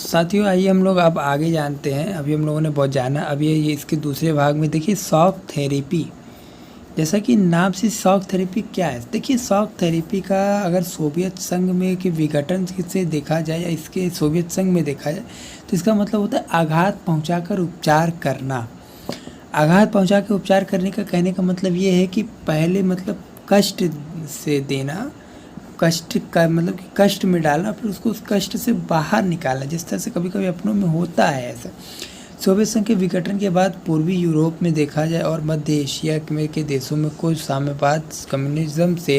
साथियों, आइए हम लोग अब आगे जानते हैं। अभी हम लोगों ने बहुत जाना, अब ये इसके दूसरे भाग में देखिए शॉक थेरेपी। जैसा कि नाम से शॉक थेरेपी क्या है, देखिए शॉक थेरेपी का अगर सोवियत संघ में के विघटन से देखा जाए या इसके सोवियत संघ में देखा जाए तो इसका मतलब होता है आघात पहुंचाकर उपचार करना। आघात पहुंचा के उपचार करने का कहने का मतलब ये है कि पहले मतलब कष्ट से देना, कष्ट का मतलब कि कष्ट में डालना, फिर उसको उस कष्ट से बाहर निकालना, जिस तरह से कभी कभी अपनों में होता है ऐसा। सोवियत संघ के विघटन के बाद पूर्वी यूरोप में देखा जाए और मध्य एशिया में के देशों में कुछ साम्यवाद कम्युनिज्म से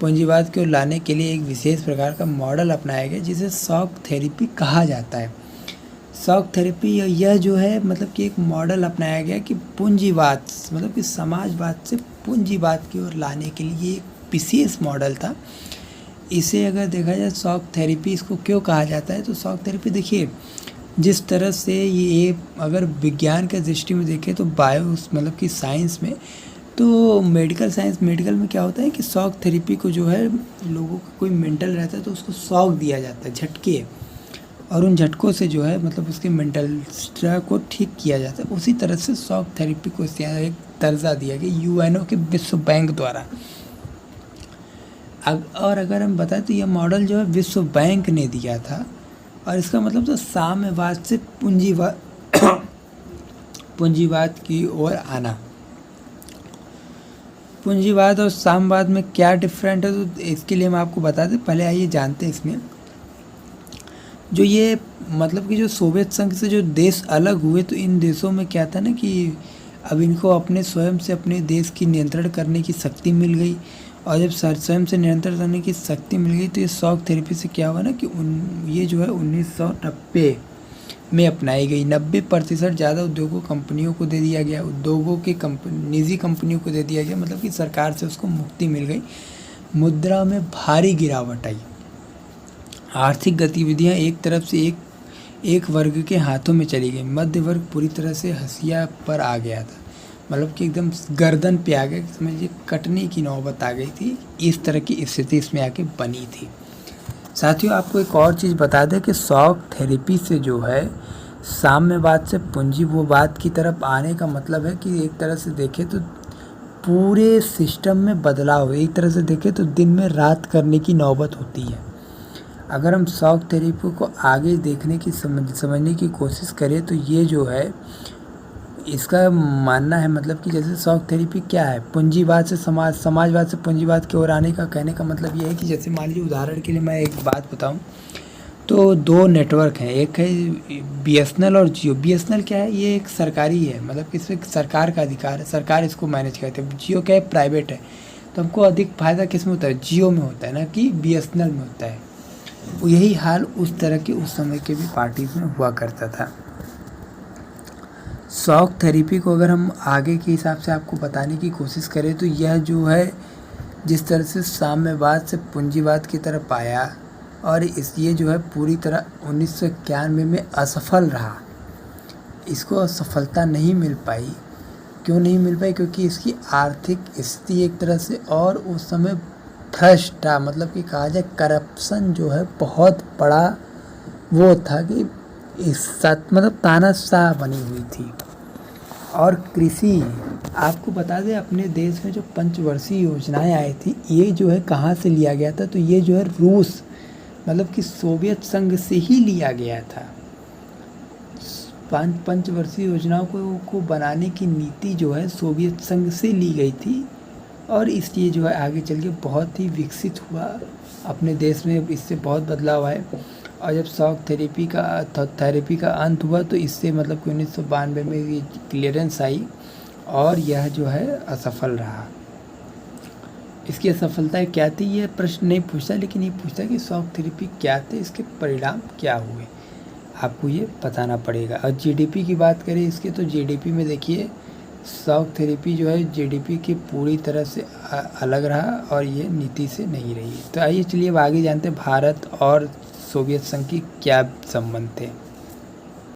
पूंजीवाद को लाने के लिए एक विशेष प्रकार का मॉडल अपनाया गया जिसे शॉक थेरेपी कहा जाता है। शॉक थेरेपी यह जो है मतलब कि एक मॉडल अपनाया गया कि पूंजीवाद मतलब कि समाजवाद से पूंजीवाद की ओर लाने के लिए एक विशेष मॉडल था। इसे अगर देखा जाए शॉक थेरेपी इसको क्यों कहा जाता है, तो शॉक थेरेपी देखिए जिस तरह से ये अगर विज्ञान के दृष्टि में देखें तो बायो मतलब कि साइंस में तो मेडिकल में क्या होता है कि शॉक थेरेपी को जो है लोगों का कोई मेंटल रहता है तो उसको शॉक दिया जाता है, झटके, और उन झटकों से जो है मतलब उसके मेंटल को ठीक किया जाता है। उसी तरह से शॉक थेरेपी को एक दर्जा दिया गया यूएनओ के विश्व बैंक द्वारा। और अगर हम बताएं तो यह मॉडल जो है विश्व बैंक ने दिया था और इसका मतलब तो साम्यवाद से पूंजीवाद की ओर आना। पूंजीवाद और साम्यवाद में क्या डिफरेंट है तो इसके लिए हम आपको बता दें। पहले आइए जानते हैं इसमें जो ये मतलब कि जो सोवियत संघ से जो देश अलग हुए तो इन देशों में क्या था ना कि अब इनको अपने स्वयं से अपने देश की नियंत्रण करने की शक्ति मिल गई, और जब स्वयं से नियंत्रण करने की शक्ति मिल गई तो ये शॉक थेरेपी से क्या हुआ ना कि ये जो है 1990 में अपनाई गई। 90% ज़्यादा उद्योगों कंपनियों को दे दिया गया, उद्योगों के निजी कंपनियों को दे दिया गया, मतलब कि सरकार से उसको मुक्ति मिल गई। मुद्रा में भारी गिरावट आई, आर्थिक गतिविधियां एक तरफ से एक वर्ग के हाथों में चली गई, मध्य वर्ग पूरी तरह से हंसिया पर आ गया था, मतलब कि एकदम गर्दन पे आ गया, समझिए कटने की नौबत आ गई थी। इस तरह की स्थिति इसमें आके बनी थी। साथियों, आपको एक और चीज़ बता दें कि शॉक थेरेपी से जो है साम्यवाद से पूंजीवाद की तरफ आने का मतलब है कि एक तरह से देखें तो पूरे सिस्टम में बदलाव, एक तरह से देखें तो दिन में रात करने की नौबत होती है। अगर हम शॉक थेरेपी को आगे देखने की समझने की कोशिश करें तो ये जो है इसका मानना है मतलब कि जैसे शॉक थेरेपी क्या है, पूंजीवाद से समाजवाद से पूंजीवाद की ओर आने का कहने का मतलब ये है कि जैसे मान लीजिए उदाहरण के लिए मैं एक बात बताऊं तो दो नेटवर्क हैं, एक है बीएसएनएल और जियो। बीएसएनएल क्या है, ये एक सरकारी है, मतलब कि इसमें सरकार का अधिकार है, सरकार इसको मैनेज करती है। जियो क्या है, प्राइवेट है। तो हमको अधिक फायदा किस में होता है, जियो में होता है ना कि बीएसएनएल में होता है। यही हाल उस तरह के उस समय के भी पार्टीज में हुआ करता था। शॉक थेरेपी को अगर हम आगे के हिसाब से आपको बताने की कोशिश करें तो यह जो है जिस तरह से साम्यवाद से पूंजीवाद की तरफ आया और ये जो है पूरी तरह 1991 में असफल रहा, इसको सफलता नहीं मिल पाई। क्यों नहीं मिल पाई, क्योंकि इसकी आर्थिक स्थिति एक तरह से और उस समय भ्रष्ट था, मतलब कि कहा जाए करप्शन जो है बहुत बड़ा वो था कि इस साथ मतलब तानाशाह बनी हुई थी। और कृषि, आपको बता दें अपने देश में जो पंचवर्षीय योजनाएं आई थी ये जो है कहाँ से लिया गया था, तो ये जो है रूस मतलब कि सोवियत संघ से ही लिया गया था। पंचवर्षीय योजनाओं को बनाने की नीति जो है सोवियत संघ से ली गई थी और इसलिए जो है आगे चल के बहुत ही विकसित हुआ अपने देश में, इससे बहुत बदलाव आए। और जब शॉक थेरेपी का अंत हुआ तो इससे मतलब कि 1992 में ये क्लियरेंस आई और यह जो है असफल रहा। इसकी असफलताएं क्या थी ये प्रश्न नहीं पूछता, लेकिन ये पूछता कि शॉक थेरेपी क्या थे, इसके परिणाम क्या हुए, आपको ये बताना पड़ेगा। और जीडीपी की बात करें इसके तो जीडीपी में देखिए शॉक थेरेपी जो है जीडीपी के पूरी तरह से अलग रहा और ये नीति से नहीं रही। तो आइए चलिए अब आगे जानते हैं भारत और सोवियत संघ की क्या संबंध थे।